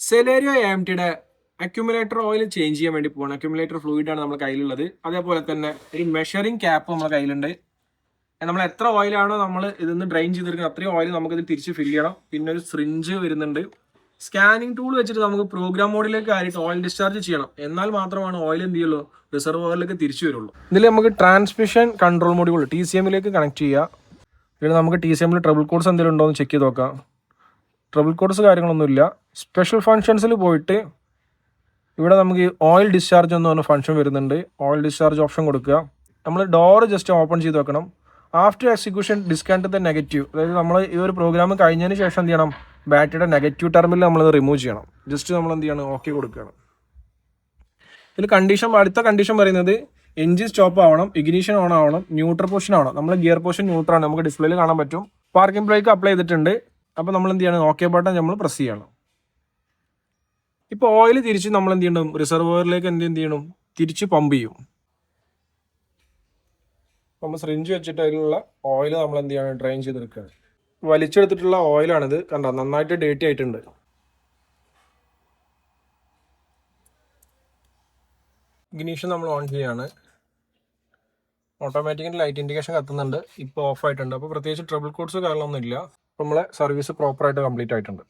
Celerio AMTയുടെ accumulator oil change ചെയ്യാൻ വേണ്ടി പോകണം. അക്യുമുലേറ്റർ ഫ്ലൂയിഡ് ആണ് നമ്മുടെ കയ്യിലുള്ളത്. അതേപോലെ തന്നെ ഒരു മെഷറിംഗ് ക്യാപ്പ് നമ്മുടെ കയ്യിലുണ്ട്. നമ്മൾ എത്ര ഓയിലാണോ നമ്മൾ ഇതിന്ന് ഡ്രെയിൻ ചെയ്തെടുക്കുന്നത് അത്രയും ഓയിൽ നമുക്കിത് തിരിച്ച് ഫില്ല് ചെയ്യണം. പിന്നെ ഒരു സിറിഞ്ച് വരുന്നുണ്ട്. സ്കാനിങ് ടൂൾ വെച്ചിട്ട് നമുക്ക് പ്രോഗ്രാം മോഡിലേക്ക് ആയിട്ട് ഓയിൽ ഡിസ്ചാർജ് ചെയ്യണം. എന്നാൽ മാത്രമാണ് ഓയിൽ എന്ത് ചെയ്യുള്ളൂ, റിസർവോയറിലേക്ക് തിരിച്ചു വരുള്ളൂ. ഇതിൽ നമുക്ക് ട്രാൻസ്മിഷൻ കൺട്രോൾ മോഡ്യൂൾ TCMലേക്ക് കണക്ട് ചെയ്യുക. പിന്നെ നമുക്ക് TCMൽ ട്രബിൾ കോഡ്സ് എന്തെങ്കിലും ഉണ്ടോ എന്ന് ചെക്ക് ചെയ്ത് നോക്കാം. ട്രബിൾ കോഡ്സ് കാര്യങ്ങളൊന്നുമില്ല. സ്പെഷ്യൽ ഫങ്ഷൻസിൽ പോയിട്ട് ഇവിടെ നമുക്ക് ഓയിൽ ഡിസ്ചാർജ് എന്ന് പറഞ്ഞ ഫംഗ്ഷൻ വരുന്നുണ്ട്. ഓയിൽ ഡിസ്ചാർജ് ഓപ്ഷൻ കൊടുക്കുക. നമ്മൾ ഡോറ് ജസ്റ്റ് ഓപ്പൺ ചെയ്ത് വെക്കണം. After execution discount the negative, അതായത് നമ്മൾ ഈ ഒരു പ്രോഗ്രാം കഴിഞ്ഞതിന് ശേഷം എന്ത് ചെയ്യണം, ബാറ്ററിയുടെ നെഗറ്റീവ് ടെർമിനൽ നമ്മളത് റിമൂവ് ചെയ്യണം. ജസ്റ്റ് നമ്മൾ എന്ത് ചെയ്യണം, ഓക്കെ കൊടുക്കുകയാണ്. ഇതിൽ അടുത്ത കണ്ടീഷൻ പറയുന്നത് എൻജിൻ സ്റ്റോപ്പ് ആവണം, ഇഗ്നിഷൻ ഓൺ ആവണം, ന്യൂട്രൽ പൊസിഷൻ ആവണം. നമ്മൾ ഗിയർ പൊസിഷൻ ന്യൂട്രാണ്, നമുക്ക് ഡിസ്പ്ലേയിൽ കാണാൻ പറ്റും. പാർക്കിംഗ് ബ്രേക്ക് അപ്ലൈ ചെയ്തിട്ടുണ്ട്. അപ്പോൾ നമ്മൾ എന്ത് ചെയ്യണം, ഓക്കെ ബട്ടൺ നമ്മൾ പ്രസ് ചെയ്യണം. ഇപ്പോൾ ഓയിൽ തിരിച്ച് നമ്മൾ എന്ത് ചെയ്യണം, റിസർവോയറിലേക്ക് എന്ത് ചെയ്യണം, തിരിച്ച് പമ്പ് ചെയ്യും. നമ്മൾ സിറിഞ്ച് വെച്ചിട്ട് അതിലുള്ള ഓയിൽ നമ്മൾ എന്ത് ചെയ്യണം, ഡ്രെയിൻ ചെയ്തെടുക്കുകയാണ്. വലിച്ചെടുത്തിട്ടുള്ള ഓയിലാണിത്. കണ്ടോ, നന്നായിട്ട് ഡേർട്ടി ആയിട്ടുണ്ട്. ഇഗ്നിഷൻ നമ്മൾ ഓൺ ചെയ്യാണ്. ഓട്ടോമാറ്റിക്കലി ലൈറ്റ് ഇൻഡിക്കേഷൻ കത്തുന്നുണ്ട്. ഇപ്പോൾ ഓഫ് ആയിട്ടുണ്ട്. അപ്പോൾ പ്രത്യേകിച്ച് ട്രബിൾ കോഡ്സ് കാര്യങ്ങളൊന്നും ഇല്ല. നമ്മളെ സർവീസ് പ്രോപ്പറായിട്ട് കംപ്ലീറ്റ് ആയിട്ടുണ്ട്.